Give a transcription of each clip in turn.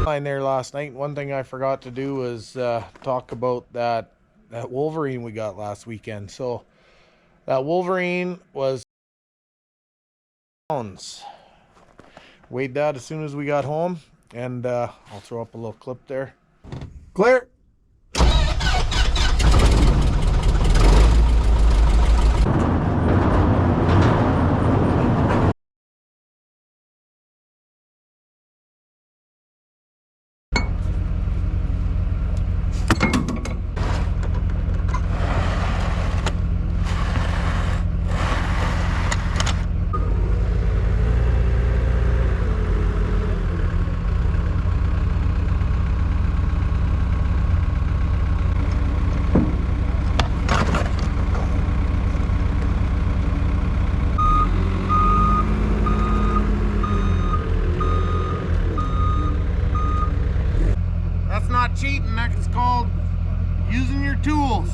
line there last night. One thing I forgot to do was talk about that Wolverine we got last weekend. So that Wolverine was pounds. Weighed that as soon as we got home, and I'll throw up a little clip there. Clear. That's not cheating, that's called using your tools.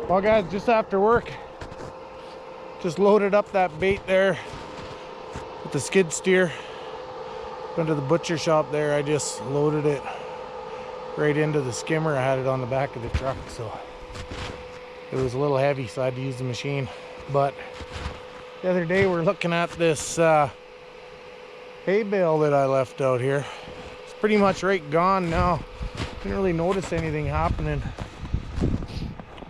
Well guys, just after work, just loaded up that bait there with the skid steer. Went to the butcher shop there. I just loaded it right into the skimmer. I had it on the back of the truck, so it was a little heavy, so I had to use the machine. But the other day we're looking at this hay bale that I left out here. It's pretty much right gone now. Didn't really notice anything happening,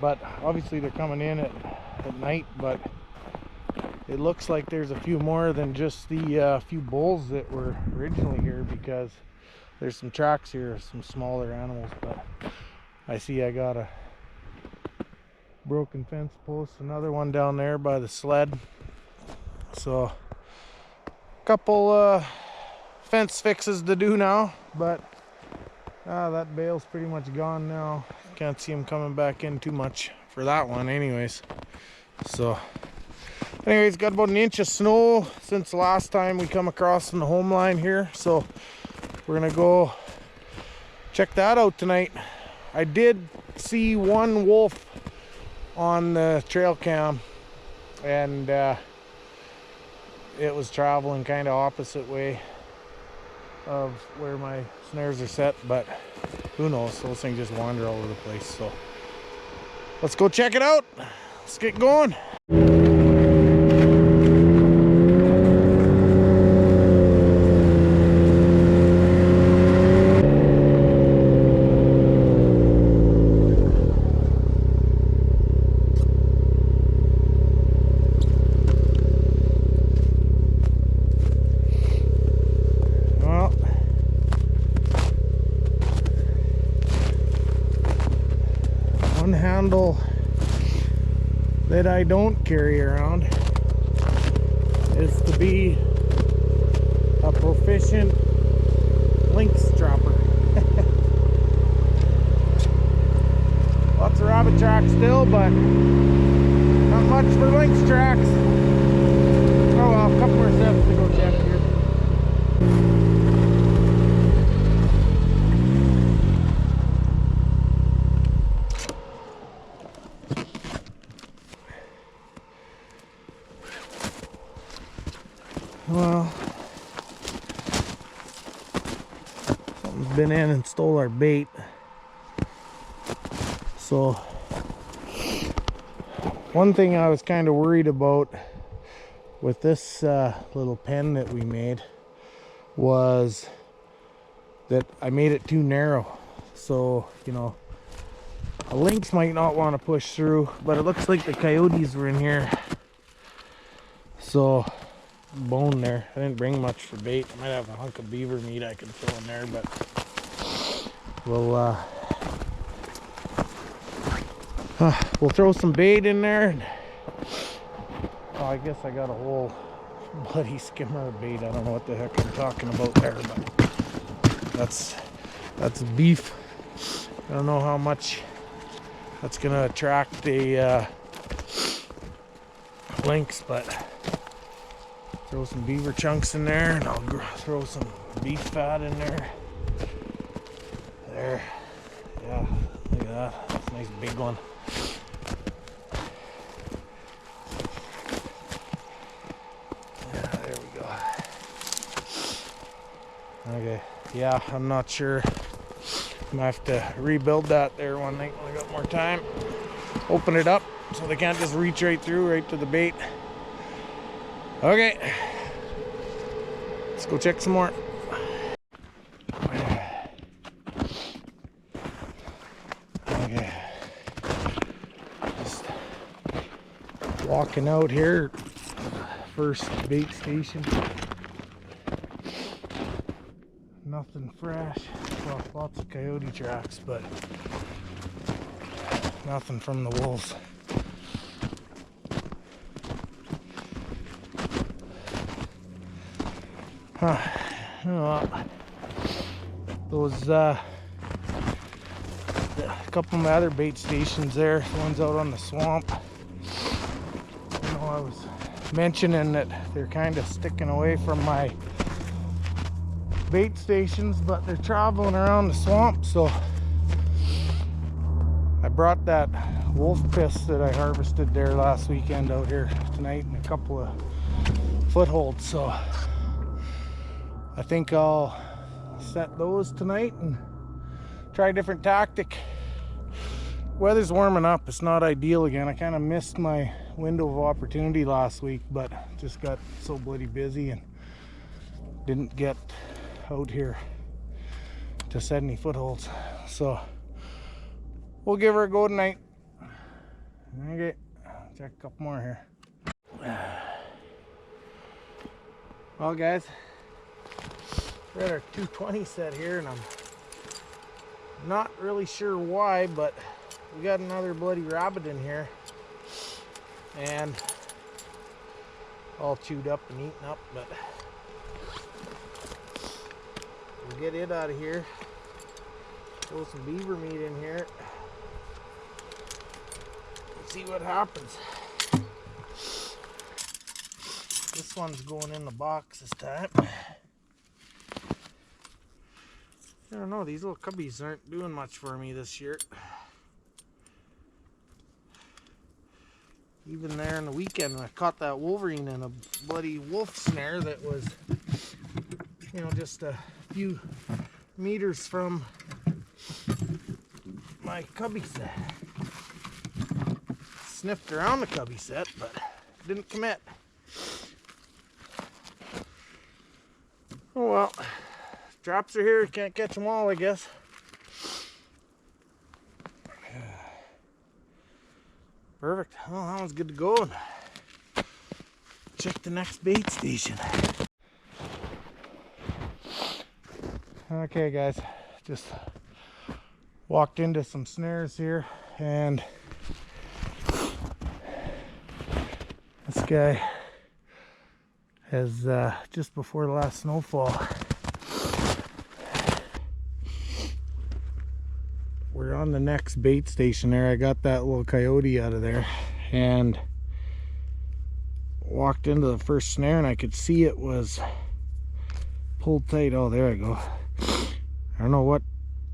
but obviously they're coming in at night. But it looks like there's a few more than just the few bulls that were originally here, because there's some tracks here of some smaller animals. But I see I got a broken fence post, another one down there by the sled. So couple fence fixes to do now, but that bale's pretty much gone now. Can't see him coming back in too much for that one anyways. So anyways, got about an inch of snow since the last time we come across in the home line here, so we're gonna go check that out tonight. I did see one wolf on the trail cam, and it was traveling kind of opposite way of where my snares are set, but who knows, those things just wander all over the place. So let's go check it out. Let's get going. One handle that I don't carry around is to be a proficient lynx trapper. Lots of rabbit tracks still, but not much for lynx tracks. Oh well, a couple more steps to go check here. Well, something's been in and stole our bait. So one thing I was kind of worried about with this little pen that we made was that I made it too narrow. So, you know, a lynx might not want to push through, but it looks like the coyotes were in here. So bone there. I didn't bring much for bait. I might have a hunk of beaver meat I can throw in there, but we'll throw some bait in there. Oh, I guess I got a whole bloody skimmer of bait. I don't know what the heck I'm talking about there, but that's beef. I don't know how much that's gonna attract a lynx, but throw some beaver chunks in there, and I'll throw some beef fat in there. There. Yeah, look at that. That's a nice big one. Yeah, there yeah, I'm not sure. I'm gonna have to rebuild that there one night when I got more time. Open it up so they can't just reach right through right to the bait. Okay, let's go check some more. Okay, just walking out here, first bait station. Nothing fresh. Well, lots of coyote tracks, but nothing from the wolves. Huh. Well, those a couple of my other bait stations there, the ones out on the swamp. You know, I was mentioning that they're kind of sticking away from my bait stations, but they're traveling around the swamp, so I brought that wolf piss that I harvested there last weekend out here tonight and a couple of footholds, so I think I'll set those tonight and try a different tactic. Weather's warming up, it's not ideal again. I kind of missed my window of opportunity last week, but just got so bloody busy and didn't get out here to set any footholds, so we'll give her a go tonight. Okay, check a couple more here. Well guys, we're at our 220 set here and I'm not really sure why, but we got another bloody rabbit in here and all chewed up and eaten up, but we'll get it out of here. Throw some beaver meat in here. Let's see what happens. This one's going in the box this time. I don't know, these little cubbies aren't doing much for me this year. Even there in the weekend, I caught that Wolverine in a bloody wolf snare that was, you know, just a few meters from my cubby set. Sniffed around the cubby set, but didn't commit. Oh well, traps are here, can't catch them all, I guess. Perfect. Well, that one's good to go. Check the next bait station. Okay guys, just walked into some snares here and this guy has just before the last snowfall, we're on the next bait station there. I got that little coyote out of there and walked into the first snare and I could see it was pulled tight. Oh, there I go. I don't know what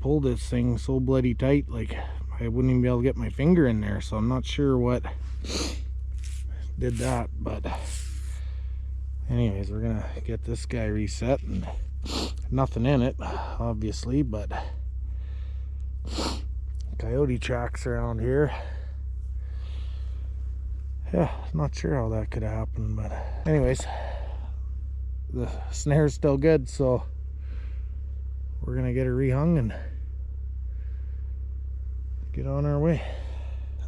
pulled this thing so bloody tight, like I wouldn't even be able to get my finger in there, so I'm not sure what did that, but anyways, we're gonna get this guy reset and nothing in it obviously, but coyote tracks around here. Yeah, not sure how that could happen, but anyways, the snare's still good, so we're gonna get her rehung and get on our way.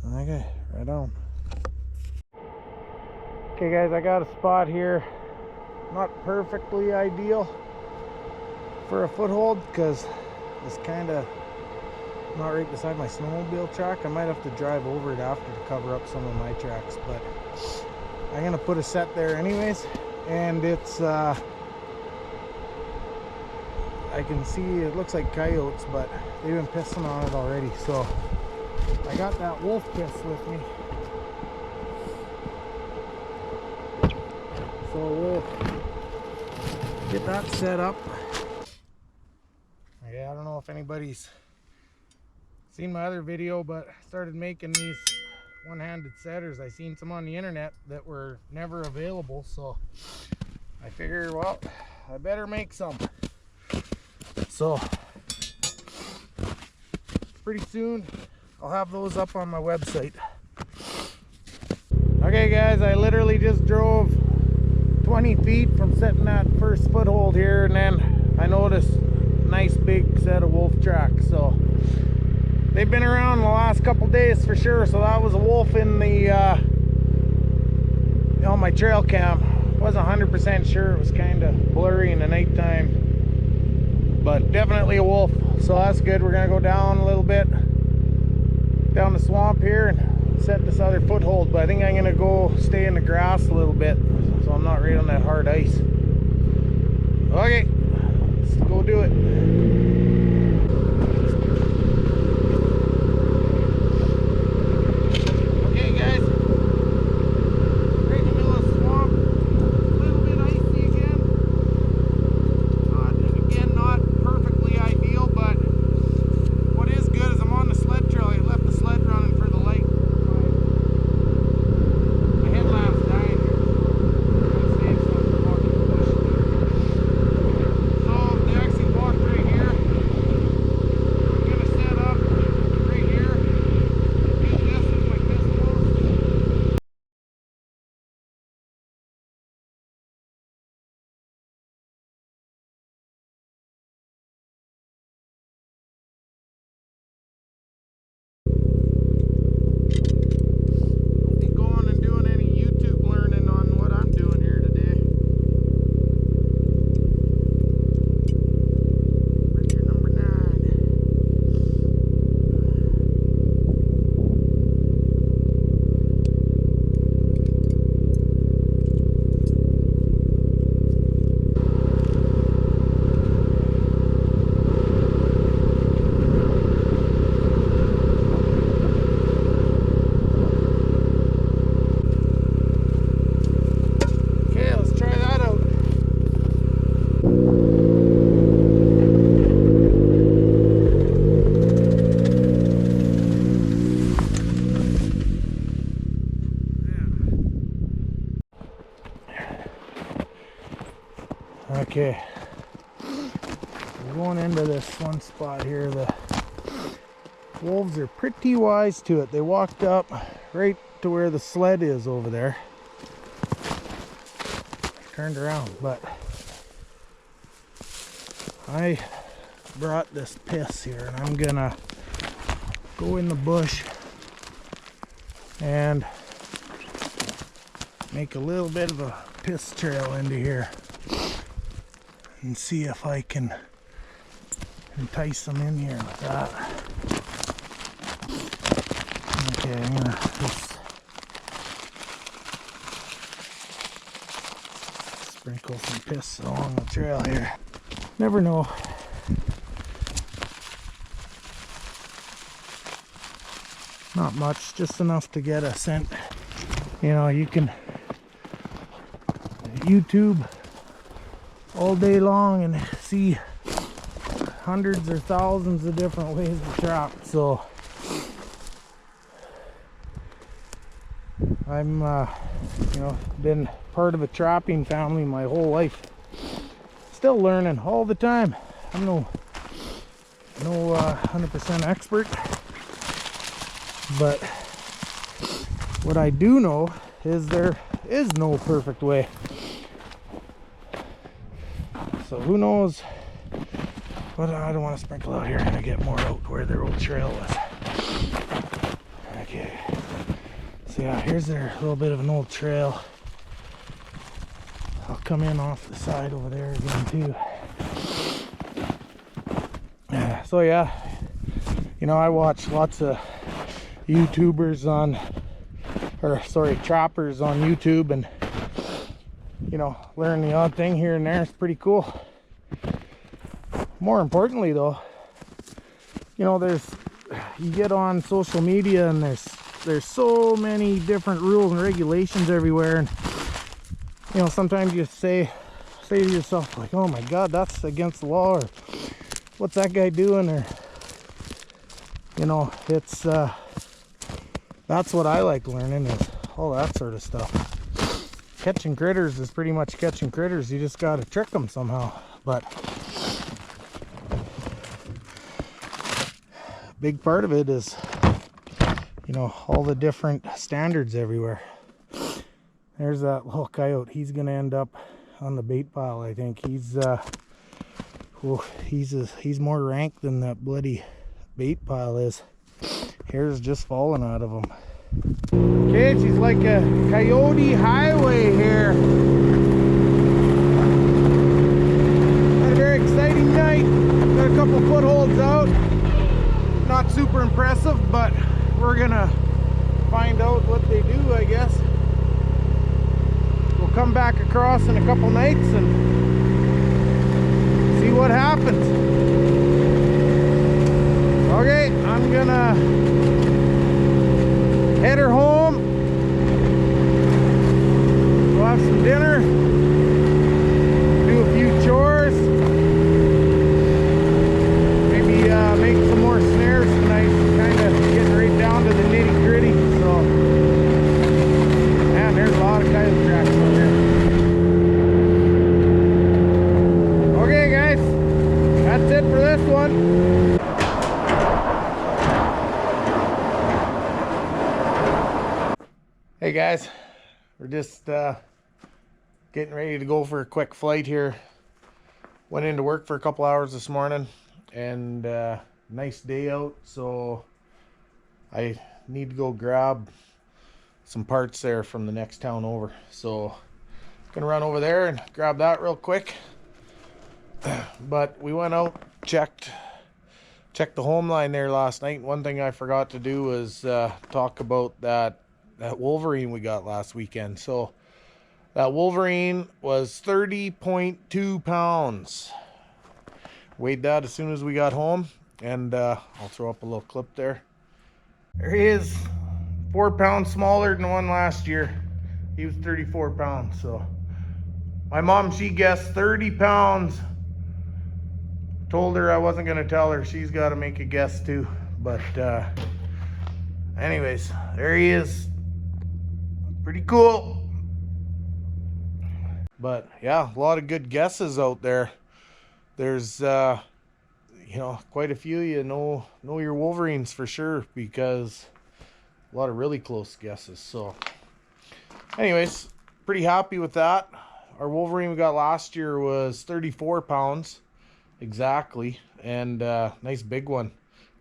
Okay, right on. Okay guys, I got a spot here, not perfectly ideal for a foothold because it's kind of not right beside my snowmobile track. I might have to drive over it after to cover up some of my tracks, but I'm gonna put a set there anyways, and it's I can see it looks like coyotes, but they've been pissing on it already, so I got that wolf piss with me, so we'll get that set up. Okay, I don't know if anybody's seen my other video, but I started making these one-handed setters. I seen some on the internet that were never available, so I figured, well, I better make some. So pretty soon I'll have those up on my website. Okay guys, I literally just drove 20 feet from setting that first foothold here, and then I noticed a nice big set of wolf tracks. So they've been around the last couple days for sure. So that was a wolf in the on my trail cam. Wasn't 100% sure, it was kind of blurry in the nighttime, but definitely a wolf. So that's good. We're gonna go down a little bit down the swamp here and set this other foothold, but I think I'm gonna go stay in the grass a little bit so I'm not right on that hard ice. Okay, let's go do it. Okay, we're going into this one spot here. The wolves are pretty wise to it. They walked up right to where the sled is over there. Turned around, but I brought this piss here and I'm gonna go in the bush and make a little bit of a piss trail into here and see if I can entice them in here with that. Okay, I'm gonna just sprinkle some piss along the trail here. Never know. Not much, just enough to get a scent. You know, you can YouTube all day long and see hundreds or thousands of different ways to trap. So I'm you know, been part of a trapping family my whole life. Still learning all the time. I'm no 100% expert, but what I do know is there is no perfect way. So who knows, but I don't want to sprinkle out here. I'm gonna get more out where their old trail was. Okay, so yeah, here's their little bit of an old trail. I'll come in off the side over there again too. So yeah, you know, I watch lots of YouTubers on, or sorry, trappers on YouTube, and you know, learn the odd thing here and there. It's pretty cool. More importantly though, you know, you get on social media and there's so many different rules and regulations everywhere, and you know, sometimes you say to yourself like, oh my god, that's against the law, or what's that guy doing, or you know, it's that's what I like learning, is all that sort of stuff. Catching critters is pretty much catching critters. You just got to trick them somehow. But big part of it is, you know, all the different standards everywhere. There's that little coyote. He's gonna end up on the bait pile. I think he's more rank than that bloody bait pile is. Hair's just falling out of him. Okay, she's like a coyote highway here. Had a very exciting night. Got a couple footholds out. Not super impressive, but we're gonna find out what they do, I guess. We'll come back across in a couple nights and see what happens. Okay, I'm gonna head her home. We'll have some dinner, do a few chores, maybe make some more snares tonight. Kind of getting right down to the nitty gritty. So, man, there's a lot of coyote tracks out there. Okay, guys, that's it for this one. Hey guys, we're just getting ready to go for a quick flight here. Went into work for a couple hours this morning, and nice day out, so I need to go grab some parts there from the next town over. So gonna run over there and grab that real quick. But we went out, checked the home line there last night. One thing I forgot to do was talk about that Wolverine we got last weekend. So that Wolverine was 30.2 pounds. Weighed that as soon as we got home, and I'll throw up a little clip there. There he is, 4 pounds smaller than the one last year. He was 34 pounds. So my mom, she guessed 30 pounds. Told her I wasn't gonna tell her. She's got to make a guess too. But anyways, there he is. Pretty cool. But yeah, a lot of good guesses out there. There's you know, quite a few you know your Wolverines for sure, because a lot of really close guesses. So anyways, pretty happy with that. Our Wolverine we got last year was 34 pounds exactly, and nice big one.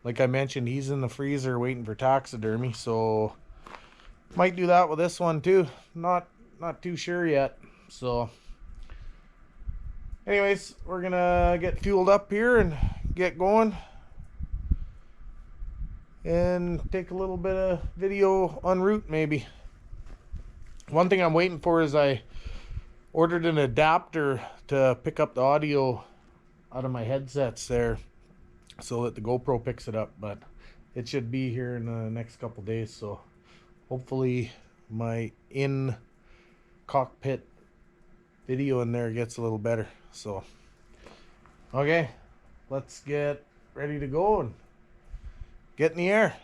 Like I mentioned, he's in the freezer waiting for taxidermy, so might do that with this one too. Not too sure yet. So anyways, we're gonna get fueled up here and get going, and take a little bit of video en route maybe. One thing I'm waiting for is I ordered an adapter to pick up the audio out of my headsets there, so that the GoPro picks it up, but it should be here in the next couple days. So hopefully my in cockpit video in there gets a little better. So okay, let's get ready to go and get in the air.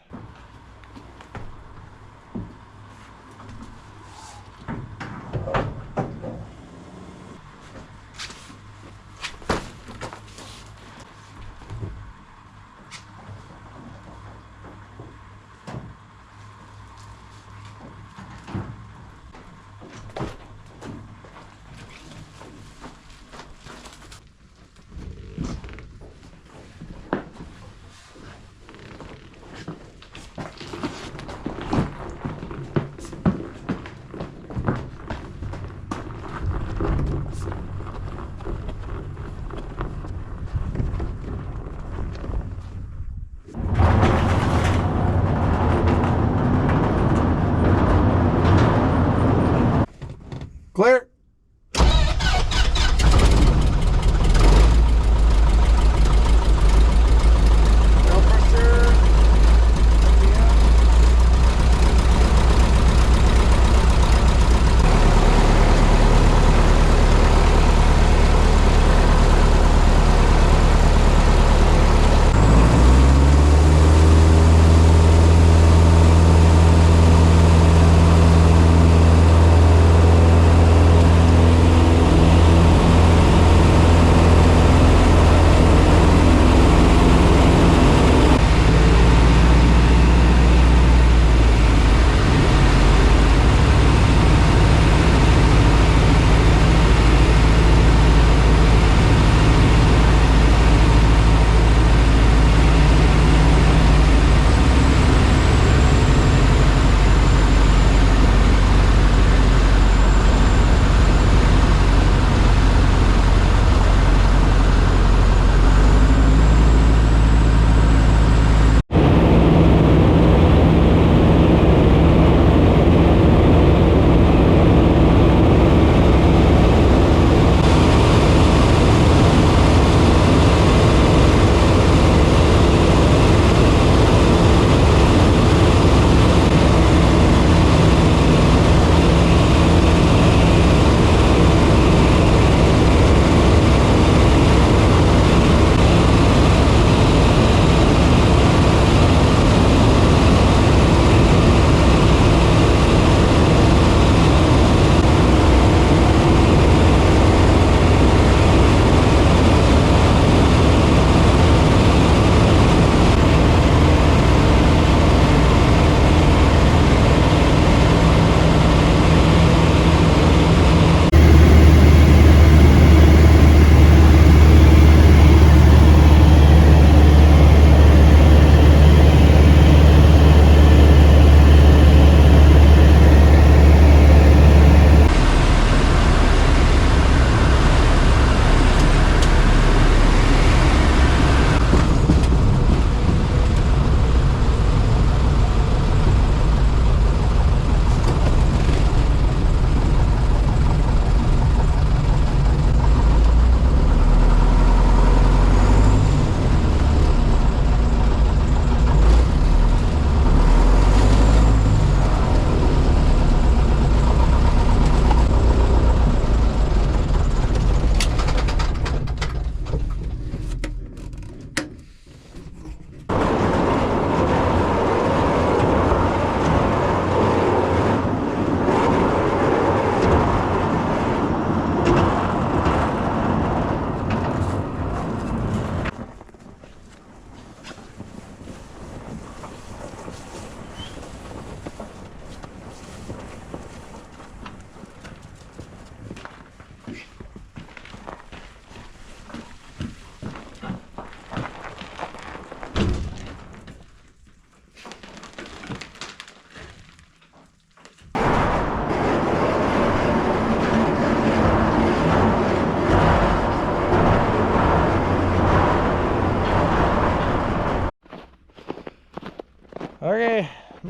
Clear.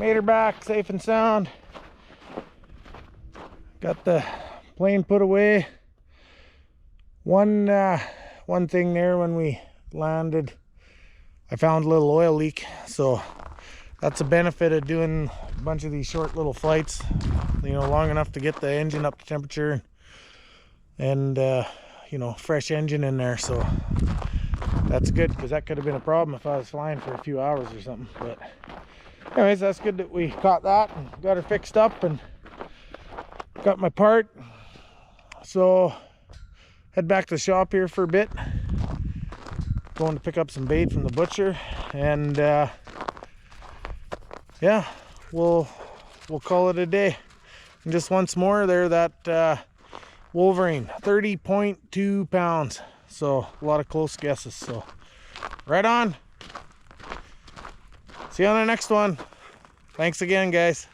made her back safe and sound. Got the plane put away. One thing there, when we landed, I found a little oil leak, so that's a benefit of doing a bunch of these short little flights, you know, long enough to get the engine up to temperature and you know, fresh engine in there. So that's good, because that could have been a problem if I was flying for a few hours or something. But anyways, that's good that we caught that and got her fixed up and got my part. So head back to the shop here for a bit, going to pick up some bait from the butcher, and yeah, we'll call it a day. And just once more there, that Wolverine, 30.2 pounds. So a lot of close guesses. So right on. See you on the next one. Thanks again, guys.